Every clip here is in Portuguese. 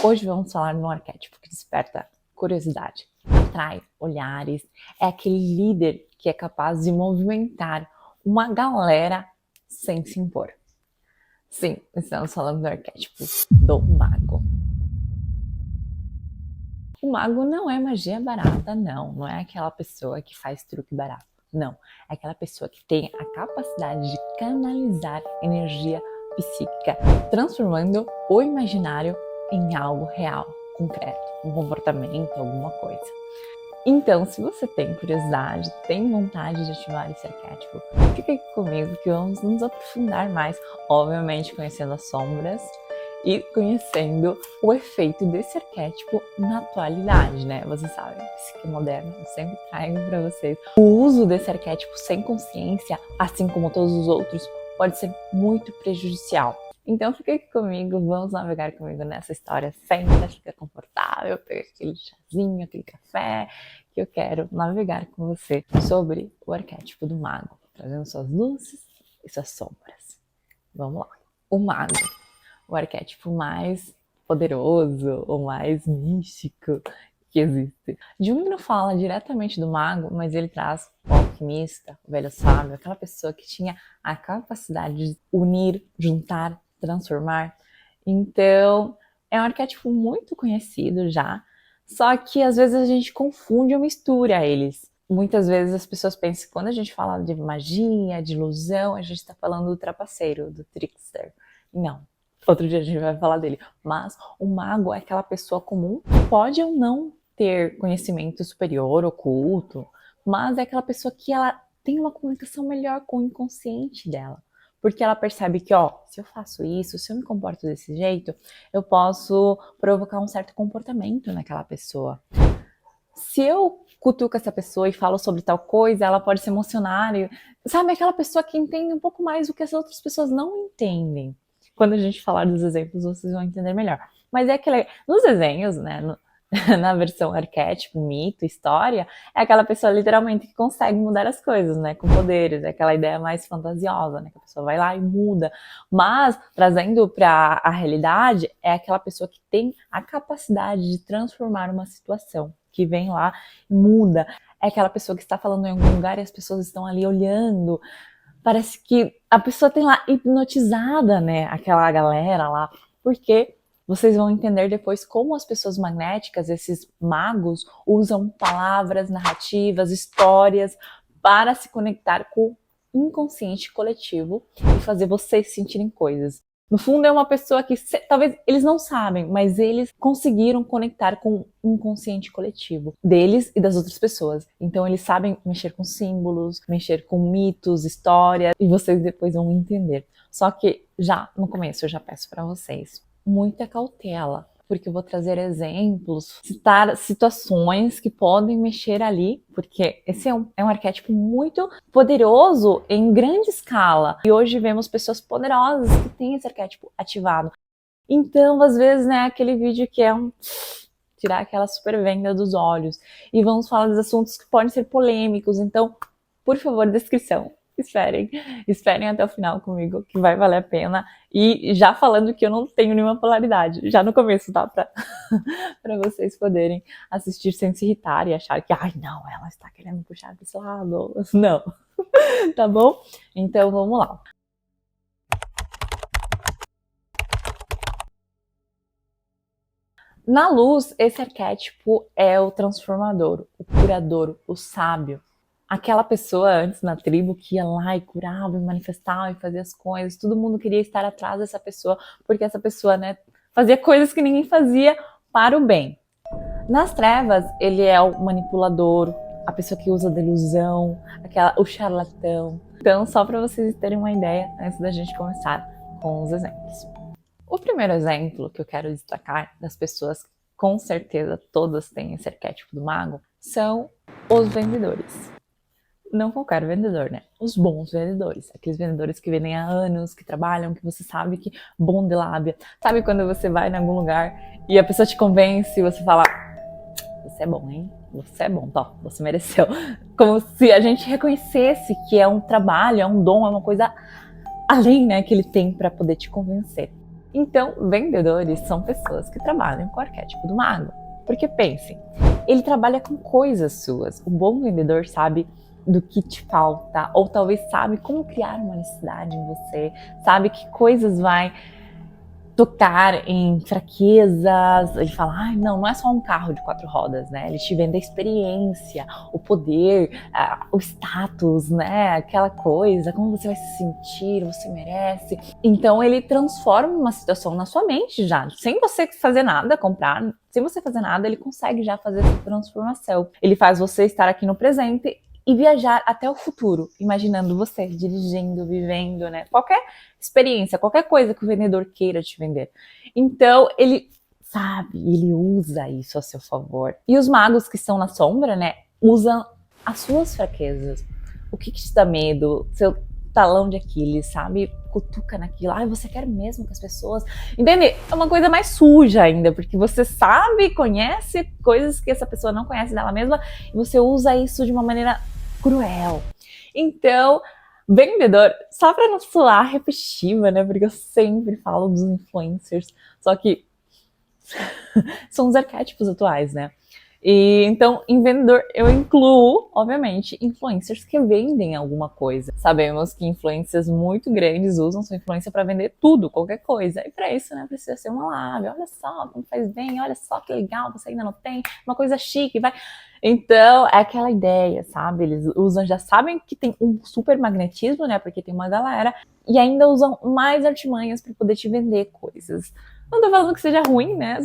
Hoje vamos falar de um arquétipo que desperta curiosidade, atrai olhares, é aquele líder que é capaz de movimentar uma galera sem se impor. Sim, estamos falando do arquétipo do mago. O mago não é magia barata, não é aquela pessoa que faz truque barato, não. É aquela pessoa que tem a capacidade de canalizar energia psíquica, transformando o imaginário em algo real, concreto, um comportamento, alguma coisa. Então, se você tem curiosidade, tem vontade de ativar esse arquétipo, fica aqui comigo que vamos nos aprofundar mais, obviamente conhecendo as sombras e conhecendo o efeito desse arquétipo na atualidade, né? Vocês sabem, psique moderna, eu sempre trago para vocês. O uso desse arquétipo sem consciência, assim como todos os outros, pode ser muito prejudicial. Então fica aqui comigo, vamos navegar comigo nessa história. Senta, fica confortável, pega aquele chazinho, aquele café, que eu quero navegar com você sobre o arquétipo do mago, trazendo suas luzes e suas sombras. Vamos lá. O mago, o arquétipo mais poderoso, o mais místico que existe. Jung não fala diretamente do mago, mas ele traz o alquimista, o velho sábio, aquela pessoa que tinha a capacidade de unir, juntar, transformar. Então, é um arquétipo muito conhecido já, só que às vezes a gente confunde ou mistura eles. Muitas vezes as pessoas pensam que quando a gente fala de magia, de ilusão, a gente está falando do trapaceiro, do trickster. Não. Outro dia a gente vai falar dele. Mas o mago é aquela pessoa comum que pode ou não ter conhecimento superior, oculto, mas é aquela pessoa que ela tem uma comunicação melhor com o inconsciente dela. Porque ela percebe que, se eu faço isso, se eu me comporto desse jeito, eu posso provocar um certo comportamento naquela pessoa. Se eu cutuco essa pessoa e falo sobre tal coisa, ela pode se emocionar. Sabe, aquela pessoa que entende um pouco mais do que as outras pessoas não entendem. Quando a gente falar dos exemplos, vocês vão entender melhor. Mas é aquele, nos desenhos, né, na versão arquétipo, mito, história, é aquela pessoa literalmente que consegue mudar as coisas, né, com poderes, é aquela ideia mais fantasiosa, né, que a pessoa vai lá e muda. Mas, trazendo para a realidade, é aquela pessoa que tem a capacidade de transformar uma situação, que vem lá e muda. É aquela pessoa que está falando em algum lugar e as pessoas estão ali olhando. Parece que a pessoa tem lá hipnotizada, né, aquela galera lá, porque vocês vão entender depois como as pessoas magnéticas, esses magos, usam palavras, narrativas, histórias para se conectar com o inconsciente coletivo e fazer vocês sentirem coisas. No fundo é uma pessoa que talvez eles não sabem, mas eles conseguiram conectar com o inconsciente coletivo deles e das outras pessoas. Então eles sabem mexer com símbolos, mexer com mitos, histórias, e vocês depois vão entender. Só que já no começo eu já peço para vocês muita cautela, porque eu vou trazer exemplos, citar situações que podem mexer ali, porque esse é um arquétipo muito poderoso em grande escala. E hoje vemos pessoas poderosas que têm esse arquétipo ativado. Então, às vezes, né, aquele vídeo que é tirar aquela super venda dos olhos. E vamos falar dos assuntos que podem ser polêmicos. Então, por favor, descrição. Esperem até o final comigo, que vai valer a pena. E já falando que eu não tenho nenhuma polaridade, já no começo, tá? Pra vocês poderem assistir sem se irritar e achar que, ai, não, ela está querendo puxar desse lado. Não, tá bom? Então, vamos lá. Na luz, esse arquétipo é o transformador, o curador, o sábio. Aquela pessoa antes na tribo que ia lá e curava e manifestava e fazia as coisas, todo mundo queria estar atrás dessa pessoa, porque essa pessoa, né, fazia coisas que ninguém fazia para o bem. Nas trevas, ele é o manipulador, a pessoa que usa da ilusão, o charlatão. Então, só para vocês terem uma ideia, antes da gente começar com os exemplos. O primeiro exemplo que eu quero destacar das pessoas, com certeza todas têm esse arquétipo do mago, são os vendedores. Não qualquer vendedor, né? Os bons vendedores. Aqueles vendedores que vendem há anos, que trabalham, que você sabe que bom de lábia. Sabe quando você vai em algum lugar e a pessoa te convence e você fala, você é bom, hein? Você é bom, tó, você mereceu. Como se a gente reconhecesse que é um trabalho, é um dom, é uma coisa além, né, que ele tem para poder te convencer. Então, vendedores são pessoas que trabalham com o arquétipo do mago. Porque pensem, ele trabalha com coisas suas. O bom vendedor sabe do que te falta, ou talvez sabe como criar uma necessidade em você, sabe que coisas vai tocar em fraquezas. Ele fala, ai, não é só um carro de 4 rodas, né? Ele te vende a experiência, o poder, o status, né? Aquela coisa, como você vai se sentir, você merece. Então ele transforma uma situação na sua mente já, sem você fazer nada, comprar, sem você fazer nada, ele consegue já fazer essa transformação. Ele faz você estar aqui no presente e viajar até o futuro, imaginando você dirigindo, vivendo, né? Qualquer experiência, qualquer coisa que o vendedor queira te vender. Então, ele sabe, ele usa isso a seu favor. E os magos que estão na sombra, né, usam as suas fraquezas. O que te dá medo, seu talão de Aquiles, sabe? Cutuca naquilo. Ai, você quer mesmo que as pessoas... Entende? É uma coisa mais suja ainda, porque você sabe, conhece coisas que essa pessoa não conhece dela mesma e você usa isso de uma maneira cruel. Então, vendedor, só pra não soar repetitiva, né? Porque eu sempre falo dos influencers, só que são os arquétipos atuais, né? E então, em vendedor, eu incluo, obviamente, influencers que vendem alguma coisa. Sabemos que influencers muito grandes usam sua influência para vender tudo, qualquer coisa. E para isso, né, precisa ser uma lábia. Olha só como faz bem, olha só que legal, você ainda não tem, uma coisa chique, vai. Então, é aquela ideia, sabe? Eles usam, já sabem que tem um super magnetismo, né? Porque tem uma galera, e ainda usam mais artimanhas para poder te vender coisas. Não tô falando que seja ruim, né?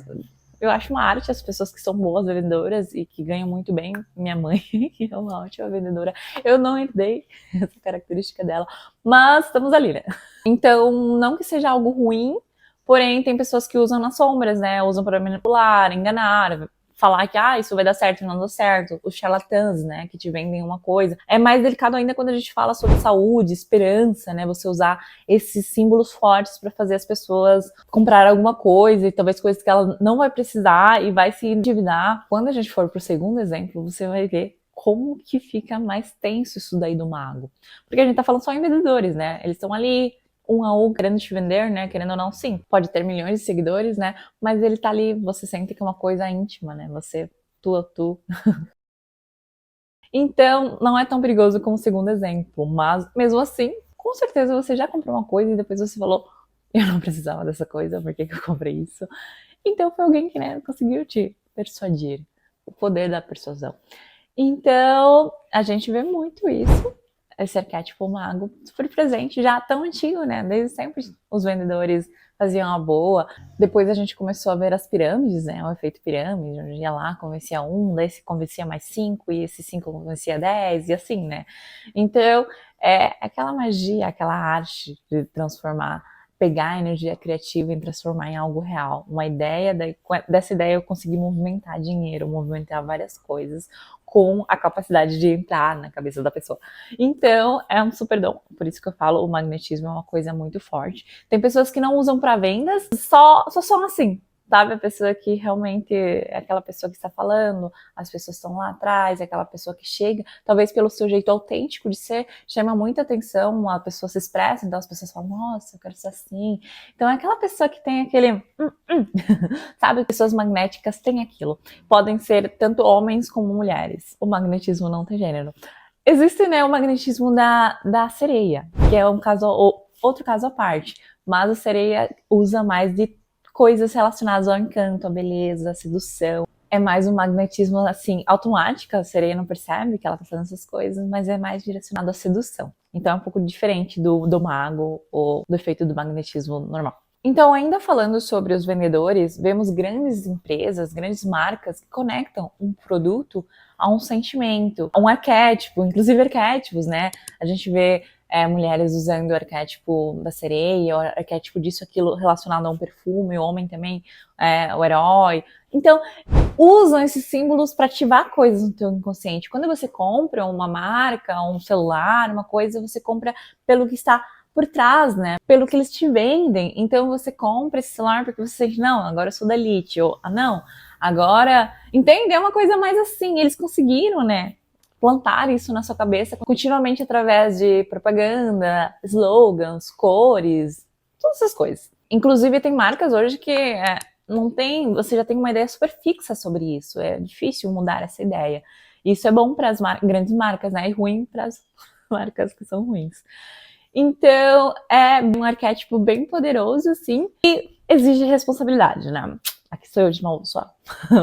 Eu acho uma arte as pessoas que são boas vendedoras e que ganham muito bem. Minha mãe, que é uma ótima vendedora, eu não herdei essa característica dela, mas estamos ali, né? Então, não que seja algo ruim, porém tem pessoas que usam nas sombras, né? Usam para manipular, enganar, falar que isso vai dar certo e não dá certo. Os charlatãs, né, que te vendem uma coisa. É mais delicado ainda quando a gente fala sobre saúde, esperança, né? Você usar esses símbolos fortes para fazer as pessoas comprar alguma coisa e talvez coisas que ela não vai precisar e vai se endividar. Quando a gente for pro segundo exemplo, você vai ver como que fica mais tenso isso daí do mago. Porque a gente tá falando só em vendedores, né? Eles estão ali um a um querendo te vender, né? Querendo ou não, sim, pode ter milhões de seguidores, né? Mas ele tá ali, você sente que é uma coisa íntima, né? Você, tu. Então, não é tão perigoso como o segundo exemplo, mas mesmo assim, com certeza você já comprou uma coisa e depois você falou, eu não precisava dessa coisa, por que eu comprei isso? Então foi alguém que, né, conseguiu te persuadir, o poder da persuasão. Então, a gente vê muito isso, esse arquétipo mago super presente, já tão antigo, né? Desde sempre os vendedores faziam a boa. Depois a gente começou a ver as pirâmides, né? O efeito pirâmide, onde ia lá, convencia um, daí se convencia mais 5, e esse 5 convencia 10, e assim, né? Então, é aquela magia, aquela arte de transformar, pegar a energia criativa e transformar em algo real. Uma ideia, daí, dessa ideia eu consegui movimentar dinheiro, movimentar várias coisas com a capacidade de entrar na cabeça da pessoa. Então, é um super dom. Por isso que eu falo, o magnetismo é uma coisa muito forte. Tem pessoas que não usam para vendas, só são assim. Sabe, a pessoa que realmente é aquela pessoa que está falando, as pessoas estão lá atrás, é aquela pessoa que chega, talvez pelo seu jeito autêntico de ser, chama muita atenção, a pessoa se expressa, então as pessoas falam, nossa, eu quero ser assim. Então é aquela pessoa que tem aquele, sabe, pessoas magnéticas têm aquilo. Podem ser tanto homens como mulheres. O magnetismo não tem gênero. Existe, né, o magnetismo da sereia, que é outro caso à parte, mas a sereia usa mais de coisas relacionadas ao encanto, à beleza, à sedução. É mais um magnetismo, assim, automático, a sereia não percebe que ela tá fazendo essas coisas, mas é mais direcionado à sedução. Então é um pouco diferente do mago ou do efeito do magnetismo normal. Então, ainda falando sobre os vendedores, vemos grandes empresas, grandes marcas que conectam um produto a um sentimento, a um arquétipo, inclusive arquétipos, né? A gente vê mulheres usando o arquétipo da sereia, o arquétipo disso, aquilo relacionado a um perfume, o homem também, o herói. Então, usam esses símbolos para ativar coisas no teu inconsciente. Quando você compra uma marca, um celular, uma coisa, você compra pelo que está por trás, né? Pelo que eles te vendem. Então você compra esse celular porque você sente, não, agora eu sou da Elite, ou não, agora... Entende? É uma coisa mais assim, eles conseguiram, né? Plantar isso na sua cabeça continuamente através de propaganda, slogans, cores, todas essas coisas. Inclusive, tem marcas hoje que não tem, você já tem uma ideia super fixa sobre isso. É difícil mudar essa ideia. Isso é bom para as grandes marcas, né? E ruim para as marcas que são ruins. Então, é um arquétipo bem poderoso, assim, e exige responsabilidade, né? Aqui sou eu de novo, só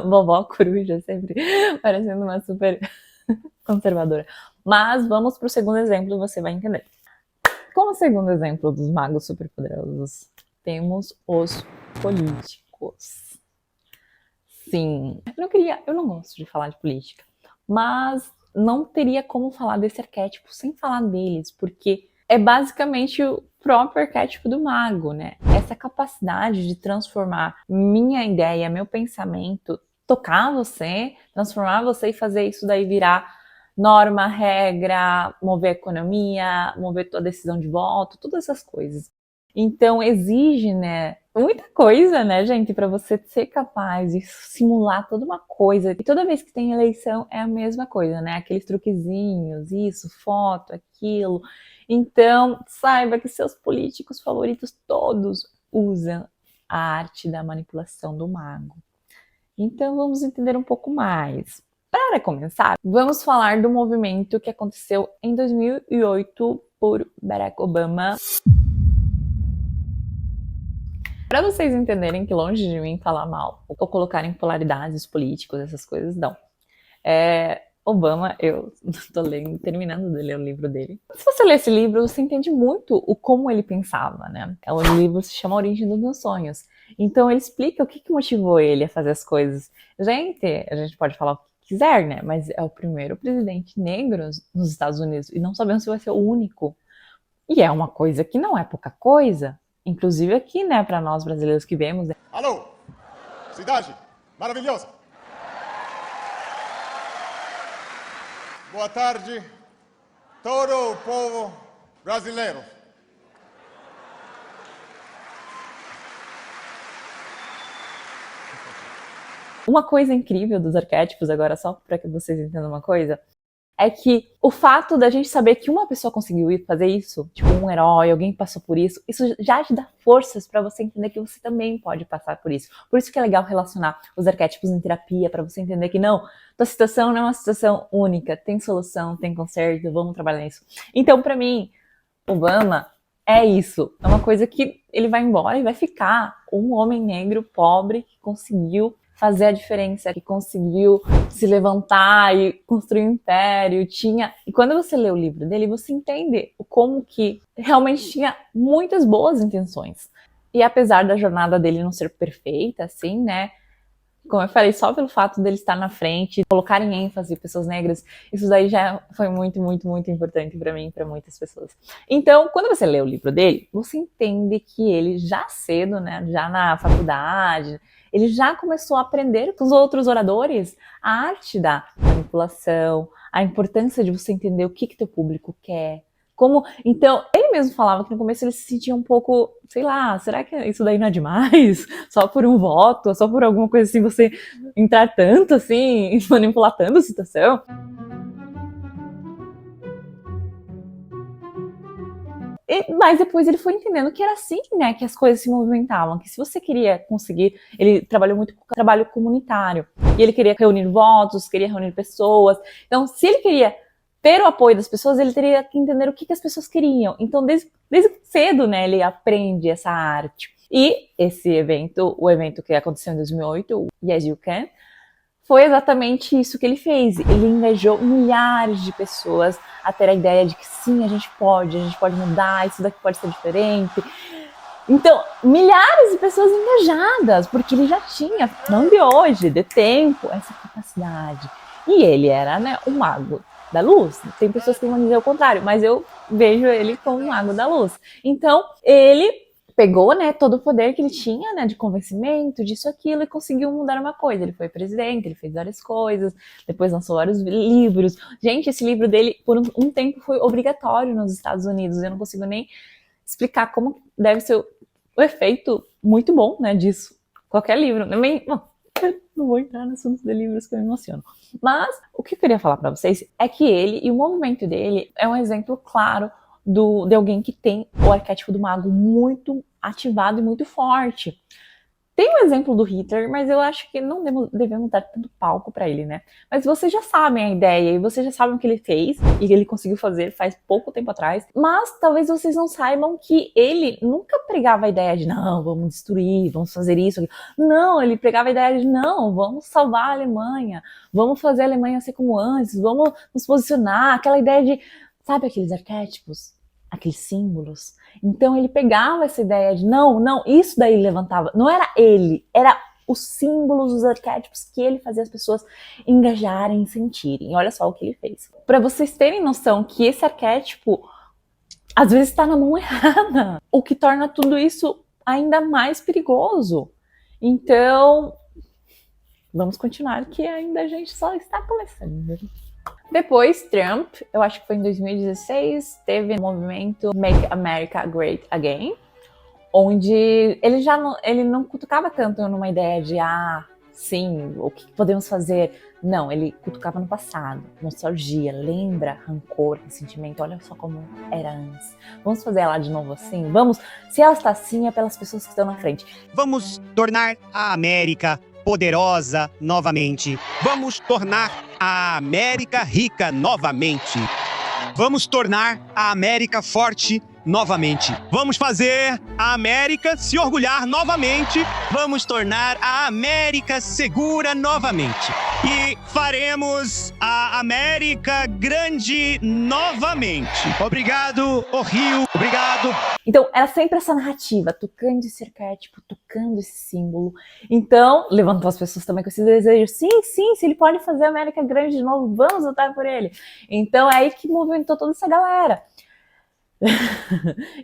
vovó coruja, sempre parecendo uma super conservadora. Mas vamos para o segundo exemplo e você vai entender. Como segundo exemplo dos magos superpoderosos, temos os políticos. Sim, eu não gosto de falar de política, mas não teria como falar desse arquétipo sem falar deles, porque é basicamente o próprio arquétipo do mago, né? Essa capacidade de transformar minha ideia, meu pensamento, tocar você, transformar você e fazer isso daí virar norma, regra, mover a economia, mover tua decisão de voto, todas essas coisas. Então exige, né, muita coisa, né, gente, para você ser capaz de simular toda uma coisa. E toda vez que tem eleição é a mesma coisa, né? Aqueles truquezinhos, isso, foto, aquilo. Então, saiba que seus políticos favoritos todos usam a arte da manipulação do mago. Então, vamos entender um pouco mais. Para começar, vamos falar do movimento que aconteceu em 2008 por Barack Obama. Para vocês entenderem que longe de mim falar mal ou colocar em polaridades políticos, essas coisas, não. Obama, eu tô terminando de ler o livro dele. Se você ler esse livro, você entende muito o como ele pensava, né? O livro se chama A Origem dos Meus Sonhos. Então ele explica o que motivou ele a fazer as coisas. Gente, a gente pode falar o que quiser, né? Mas é o primeiro presidente negro nos Estados Unidos e não sabemos se vai ser o único. E é uma coisa que não é pouca coisa. Inclusive aqui, né, para nós brasileiros que vemos. Alô, cidade maravilhosa. Boa tarde, todo o povo brasileiro. Uma coisa incrível dos arquétipos, agora só para que vocês entendam uma coisa, é que o fato da gente saber que uma pessoa conseguiu fazer isso, tipo um herói, alguém passou por isso já te dá forças para você entender que você também pode passar por isso. Por isso que é legal relacionar os arquétipos em terapia, para você entender que não, tua situação não é uma situação única, tem solução, tem conserto, vamos trabalhar nisso. Então, para mim, Obama é isso, é uma coisa que ele vai embora e vai ficar um homem negro pobre que conseguiu fazer a diferença, que conseguiu se levantar e construir um império, E quando você lê o livro dele, você entende como que realmente tinha muitas boas intenções. E apesar da jornada dele não ser perfeita, assim, né? Como eu falei, só pelo fato dele estar na frente, colocar em ênfase pessoas negras, isso daí já foi muito, muito, muito importante para mim e para muitas pessoas. Então, quando você lê o livro dele, você entende que ele já cedo, né, já na faculdade, ele já começou a aprender com os outros oradores a arte da manipulação, a importância de você entender o que teu público quer. Então, ele mesmo falava que no começo ele se sentia um pouco, sei lá, será que isso daí não é demais? Só por um voto, só por alguma coisa assim, você entrar tanto assim, manipular tanto a situação? Mas depois ele foi entendendo que era assim, né, que as coisas se movimentavam, que se você queria conseguir, ele trabalhou muito com trabalho comunitário, e ele queria reunir votos, queria reunir pessoas, então se ele queria ter o apoio das pessoas, ele teria que entender o que as pessoas queriam, então desde cedo, né, ele aprende essa arte. E esse evento, o evento que aconteceu em 2008, o Yes You Can, foi exatamente isso que ele fez. Ele engajou milhares de pessoas a ter a ideia de que sim, a gente pode mudar, isso daqui pode ser diferente. Então, milhares de pessoas engajadas, porque ele já tinha, não de hoje, de tempo, essa capacidade. E ele era, né, um mago da luz. Tem pessoas que vão dizer o contrário, mas eu vejo ele como um mago da luz. Então, ele pegou, né, todo o poder que ele tinha, né, de convencimento, disso, aquilo, e conseguiu mudar uma coisa. Ele foi presidente, ele fez várias coisas, depois lançou vários livros. Gente, esse livro dele, por um tempo, foi obrigatório nos Estados Unidos. Eu não consigo nem explicar como deve ser o efeito muito bom, né, disso. Qualquer livro. Não vou entrar no assunto de livros que eu me emociono. Mas, o que eu queria falar para vocês é que ele e o movimento dele é um exemplo claro de alguém que tem o arquétipo do mago muito ativado e muito forte. Tem o exemplo do Hitler, mas eu acho que não devemos dar tanto palco para ele, né? Mas vocês já sabem a ideia e vocês já sabem o que ele fez e que ele conseguiu fazer faz pouco tempo atrás. Mas talvez vocês não saibam que ele nunca pregava a ideia de não, vamos destruir, vamos fazer isso. Não, ele pregava a ideia de não, vamos salvar a Alemanha, vamos fazer a Alemanha ser como antes, vamos nos posicionar. Aquela ideia de, sabe aqueles arquétipos? Aqueles símbolos. Então ele pegava essa ideia de não, isso daí ele levantava. Não era ele, era os símbolos, os arquétipos que ele fazia as pessoas engajarem, sentirem. Olha só o que ele fez. Para vocês terem noção que esse arquétipo às vezes está na mão errada, o que torna tudo isso ainda mais perigoso. Então, vamos continuar que ainda a gente só está começando. Depois, Trump, eu acho que foi em 2016, teve o movimento Make America Great Again, onde ele não cutucava tanto numa ideia de, sim, o que podemos fazer? Não, ele cutucava no passado, nostalgia, lembra, rancor, ressentimento, olha só como era antes. Vamos fazer ela de novo assim? Vamos, se ela está assim, é pelas pessoas que estão na frente. Vamos tornar a América poderosa novamente. Vamos tornar a América rica novamente. Vamos tornar a América forte novamente. Vamos fazer a América se orgulhar novamente. Vamos tornar a América segura novamente. E faremos a América grande novamente. Obrigado, o Rio. Obrigado. Então, era sempre essa narrativa, tocando esse arquétipo, tocando esse símbolo. Então, levantou as pessoas também com esse desejo. Sim, se ele pode fazer a América grande de novo, vamos lutar por ele. Então, é aí que movimentou toda essa galera.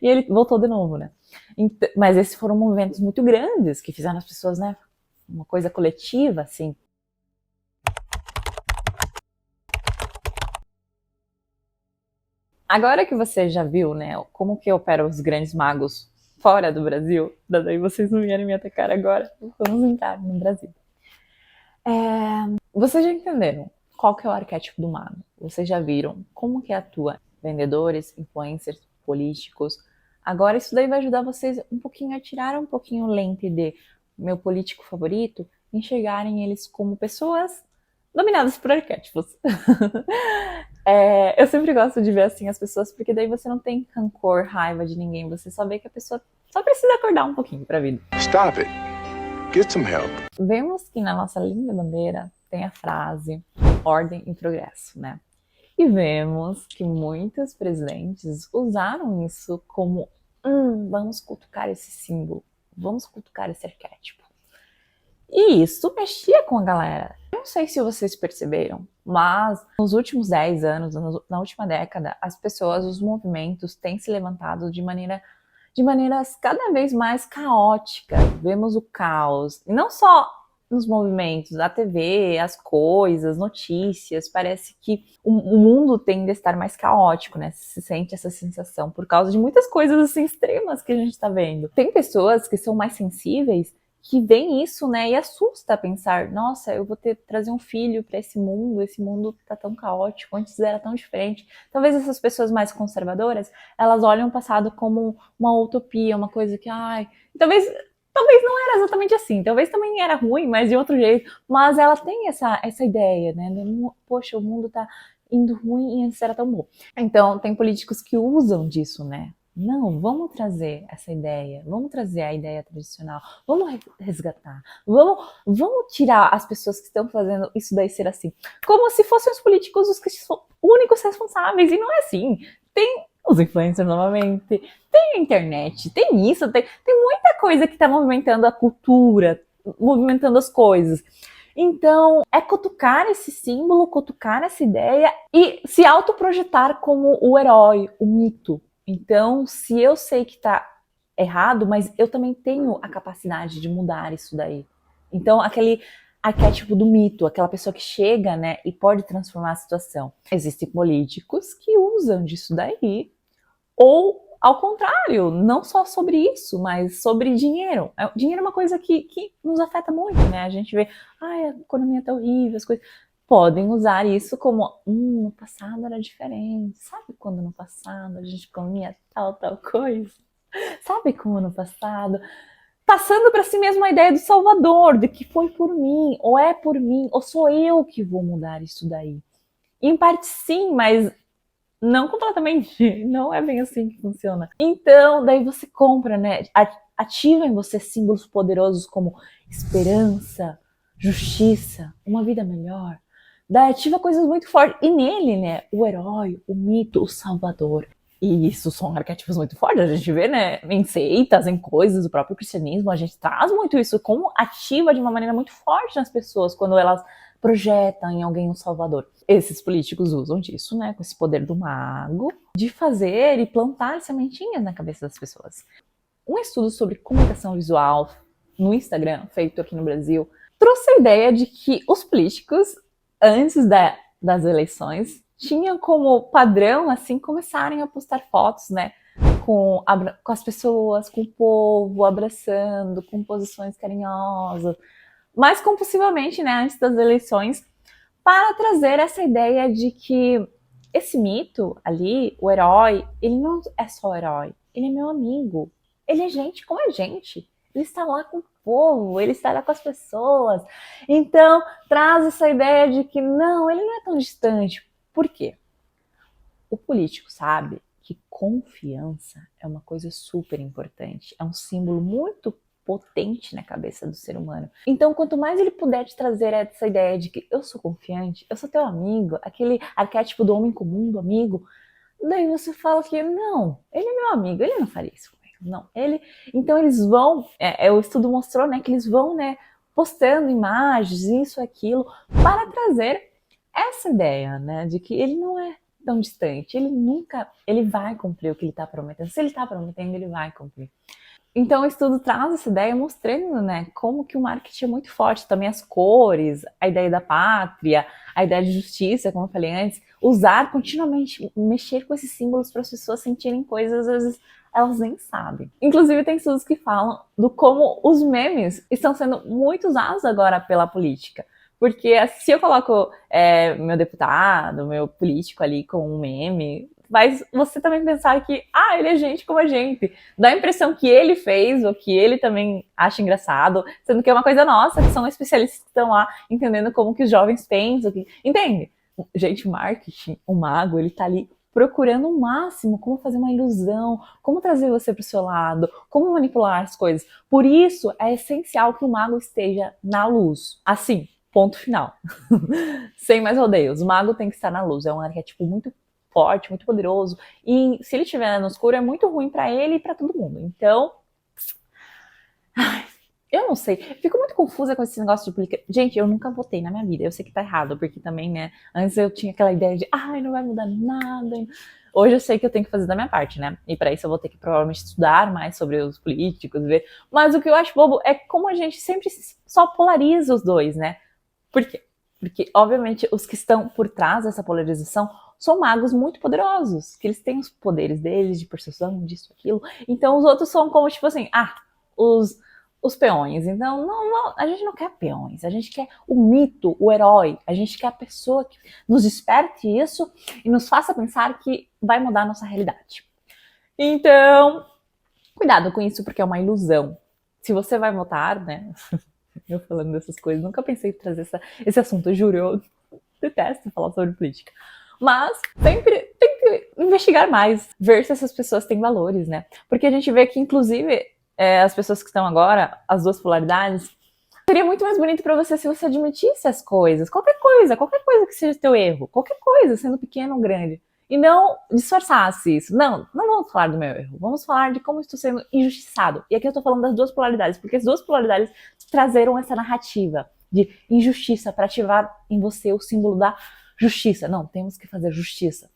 E ele voltou de novo, né? Então, mas esses foram movimentos muito grandes que fizeram as pessoas, né? Uma coisa coletiva, assim. Agora que você já viu, né, como que operam os grandes magos fora do Brasil, daí vocês não vierem me atacar agora, vamos entrar no Brasil. Vocês já entenderam qual que é o arquétipo do mago? Vocês já viram como que atua vendedores, influencers, políticos? Agora isso daí vai ajudar vocês um pouquinho a tirar um pouquinho o lente de meu político favorito, enxergarem eles como pessoas dominadas por arquétipos. Eu sempre gosto de ver assim as pessoas, porque daí você não tem rancor, raiva de ninguém, você só vê que a pessoa só precisa acordar um pouquinho pra vida. Stop it. Get some help. Vemos que na nossa linda bandeira tem a frase ordem e progresso, né? E vemos que muitos presidentes usaram isso como vamos cutucar esse símbolo, vamos cutucar esse arquétipo. E isso mexia com a galera. Eu não sei se vocês perceberam, mas nos últimos 10 anos, na última década, as pessoas, os movimentos têm se levantado de maneiras cada vez mais caóticas. Vemos o caos, e não só nos movimentos, a TV, as coisas, notícias, parece que o mundo tende a estar mais caótico, né? Se sente essa sensação por causa de muitas coisas assim extremas que a gente está vendo. Tem pessoas que são mais sensíveis que veem isso, né, e assusta pensar, nossa, eu vou trazer um filho para esse mundo tá tão caótico, antes era tão diferente. Talvez essas pessoas mais conservadoras, elas olham o passado como uma utopia, uma coisa que, talvez não era exatamente assim, talvez também era ruim, mas de outro jeito, mas ela tem essa ideia, né, poxa, o mundo tá indo ruim e antes era tão bom. Então, tem políticos que usam disso, né, não, vamos trazer essa ideia, vamos trazer a ideia tradicional, vamos resgatar, vamos tirar as pessoas que estão fazendo isso daí ser assim, como se fossem os políticos os que são únicos responsáveis, e não é assim. Tem os influencers novamente, tem a internet, tem isso, tem muita coisa que está movimentando a cultura, movimentando as coisas. Então, é cutucar esse símbolo, cutucar essa ideia e se autoprojetar como o herói, o mito. Então, se eu sei que tá errado, mas eu também tenho a capacidade de mudar isso daí. Então, aquele arquétipo do mito, aquela pessoa que chega, né, e pode transformar a situação. Existem políticos que usam disso daí, ou ao contrário, não só sobre isso, mas sobre dinheiro. Dinheiro é uma coisa que nos afeta muito, né? A gente vê, a economia tá horrível, as coisas... Podem usar isso como, no passado era diferente. Sabe quando no passado a gente comia tal coisa? Sabe como no passado? Passando para si mesmo a ideia do Salvador, de que foi por mim, ou é por mim, ou sou eu que vou mudar isso daí. Em parte sim, mas não completamente. Não é bem assim que funciona. Então, daí você compra, né? Ativa em você símbolos poderosos como esperança, justiça, uma vida melhor. Daí ativa coisas muito fortes. E nele, né? O herói, o mito, o salvador. E isso são arquétipos muito fortes. A gente vê, né? Em seitas, em coisas do próprio cristianismo. A gente traz muito isso como ativa de uma maneira muito forte nas pessoas quando elas projetam em alguém um salvador. Esses políticos usam disso, né? Com esse poder do mago, de fazer e plantar sementinhas na cabeça das pessoas. Um estudo sobre comunicação visual no Instagram, feito aqui no Brasil, trouxe a ideia de que os políticos, antes das eleições, tinham como padrão, assim, começarem a postar fotos, né? Com as pessoas, com o povo, abraçando, com posições carinhosas, mas compulsivamente, né, antes das eleições, para trazer essa ideia de que esse mito ali, o herói, ele não é só o herói, ele é meu amigo, ele é gente como a gente, ele está lá com o povo, ele está lá com as pessoas. Então, traz essa ideia de que não, ele não é tão distante. Por quê? O político sabe que confiança é uma coisa super importante, é um símbolo muito potente na cabeça do ser humano. Então, quanto mais ele puder te trazer essa ideia de que eu sou confiante, eu sou teu amigo, aquele arquétipo do homem comum, do amigo, daí você fala que não, ele é meu amigo, ele não faria isso comigo, não. Então eles vão, o estudo mostrou, né, que eles vão, né, postando imagens, isso, aquilo, para trazer essa ideia, né, de que ele não é tão distante, ele vai cumprir o que ele está prometendo. Se ele está prometendo, ele vai cumprir. Então o estudo traz essa ideia mostrando, né, como que o marketing é muito forte, também as cores, a ideia da pátria, a ideia de justiça, como eu falei antes, usar continuamente, mexer com esses símbolos para as pessoas sentirem coisas, às vezes elas nem sabem. Inclusive tem estudos que falam do como os memes estão sendo muito usados agora pela política. Porque se eu coloco meu deputado, meu político ali com um meme, vai você também pensar que, ele é gente como a gente. Dá a impressão que ele fez, ou que ele também acha engraçado, sendo que é uma coisa nossa, que são especialistas que estão lá entendendo como que os jovens pensam. Entende? Gente, marketing, o mago, ele tá ali procurando o máximo como fazer uma ilusão, como trazer você para o seu lado, como manipular as coisas. Por isso, é essencial que o mago esteja na luz. Assim, ponto final. Sem mais rodeios. O mago tem que estar na luz. É um arquétipo muito forte, muito poderoso. E se ele estiver no escuro, é muito ruim para ele e para todo mundo. Então, eu não sei. Fico muito confusa com esse negócio de política. Gente, eu nunca votei na minha vida. Eu sei que tá errado, porque também, né? Antes eu tinha aquela ideia de, não vai mudar nada. Hoje eu sei que eu tenho que fazer da minha parte, né? E para isso eu vou ter que provavelmente estudar mais sobre os políticos, ver. Mas o que eu acho bobo é como a gente sempre só polariza os dois, né? Por quê? Porque, obviamente, os que estão por trás dessa polarização são magos muito poderosos, que eles têm os poderes deles, de persuasão, disso, aquilo. Então, os outros são como, tipo assim, os peões. Então, não, a gente não quer peões, a gente quer o mito, o herói. A gente quer a pessoa que nos desperte isso e nos faça pensar que vai mudar a nossa realidade. Então, cuidado com isso, porque é uma ilusão. Se você vai votar, né... Eu falando dessas coisas, nunca pensei em trazer esse assunto, eu juro, eu detesto falar sobre política. Mas sempre tem que investigar mais, ver se essas pessoas têm valores, né? Porque a gente vê que, inclusive, as pessoas que estão agora, as duas polaridades, seria muito mais bonito pra você se você admitisse as coisas, qualquer coisa que seja teu erro, qualquer coisa, sendo pequeno ou grande. E não disfarçasse isso. Não vamos falar do meu erro. Vamos falar de como estou sendo injustiçado. E aqui eu tô falando das duas polaridades, porque as duas polaridades trazeram essa narrativa de injustiça para ativar em você o símbolo da justiça. Não, temos que fazer justiça.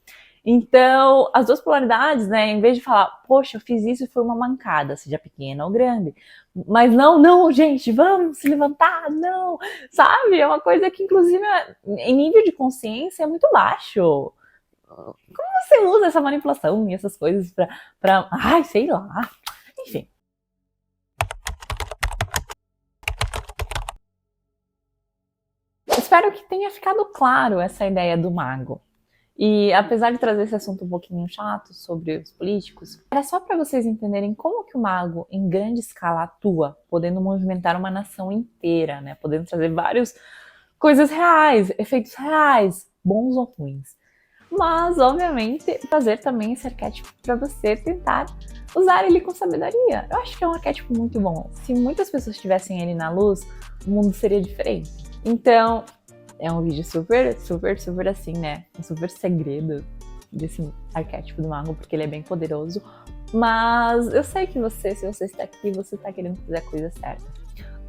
Então, as duas polaridades, né, em vez de falar, poxa, eu fiz isso e foi uma mancada, seja pequena ou grande. Mas não, gente, vamos se levantar, não. Sabe? É uma coisa que, inclusive, em nível de consciência é muito baixo. Como você usa essa manipulação e essas coisas pra sei lá. Enfim. Espero que tenha ficado claro essa ideia do mago. E apesar de trazer esse assunto um pouquinho chato sobre os políticos, era só para vocês entenderem como que o mago em grande escala atua, podendo movimentar uma nação inteira, né? Podendo trazer várias coisas reais, efeitos reais, bons ou ruins. Mas, obviamente, trazer também esse arquétipo para você tentar usar ele com sabedoria. Eu acho que é um arquétipo muito bom. Se muitas pessoas tivessem ele na luz, o mundo seria diferente. Então, é um vídeo super assim, né? Um super segredo desse arquétipo do mago, porque ele é bem poderoso. Mas eu sei que você, se você está aqui, você está querendo fazer a coisa certa.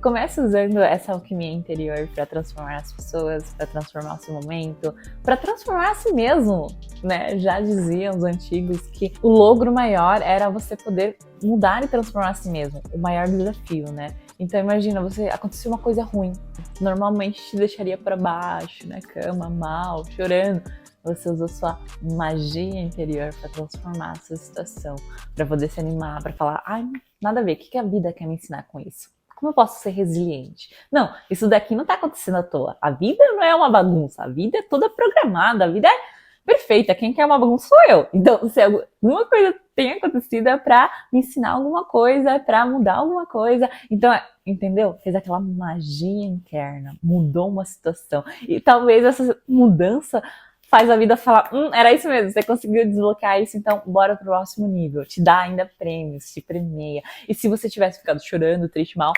Comece usando essa alquimia interior para transformar as pessoas, para transformar o seu momento, para transformar a si mesmo, né? Já diziam os antigos que o logro maior era você poder mudar e transformar a si mesmo, o maior desafio, né? Então imagina, aconteceu uma coisa ruim, normalmente te deixaria para baixo, na cama, mal, chorando. Você usou sua magia interior para transformar essa situação, para poder se animar, para falar, ai, nada a ver, o que a vida quer me ensinar com isso? Como eu posso ser resiliente? Não, isso daqui não tá acontecendo à toa. A vida não é uma bagunça, a vida é toda programada, a vida é perfeita. Quem quer uma bagunça sou eu. Então, se alguma coisa tem acontecido é pra me ensinar alguma coisa, é pra mudar alguma coisa. Então, entendeu? Fez aquela magia interna, mudou uma situação. E talvez essa mudança faz a vida falar, era isso mesmo, você conseguiu desbloquear isso, então bora pro próximo nível. Te dá ainda prêmios, te premia. E se você tivesse ficado chorando, triste, mal,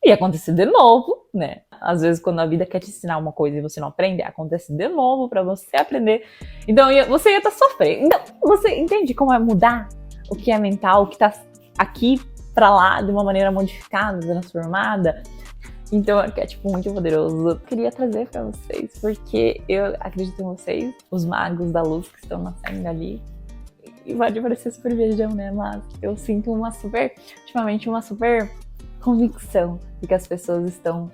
ia acontecer de novo, né? Às vezes, quando a vida quer te ensinar uma coisa e você não aprende, acontece de novo pra você aprender. Então, você ia estar sofrendo. Então, você entende como é mudar o que é mental, o que tá aqui pra lá de uma maneira modificada, transformada? Então, é um arquétipo muito poderoso. Eu queria trazer pra vocês, porque eu acredito em vocês, os magos da luz que estão nascendo ali. E pode parecer super viajão, né? Mas eu sinto ultimamente uma super convicção de que as pessoas estão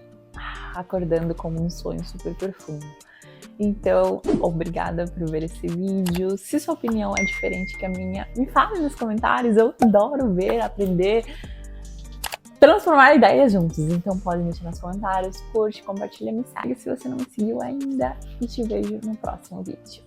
acordando como um sonho super profundo. Então, obrigada por ver esse vídeo. Se sua opinião é diferente que a minha, me fale nos comentários. Eu adoro ver, aprender, transformar ideias juntos. Então, pode me deixar nos comentários, curte, compartilha, me segue se você não me seguiu ainda. E te vejo no próximo vídeo.